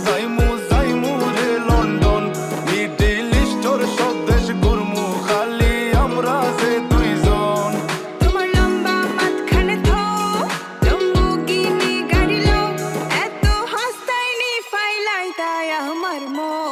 যাইমু যাইমু রে London, middle store সব দেশ ঘুরমু, খালি আমরা যে দুইজন। তোমার লম্বা মাঝখানে থো, লম্বুগিনি গাড়ি লো, এত হাসতাইনি ফাইলাই তাই আমার মন।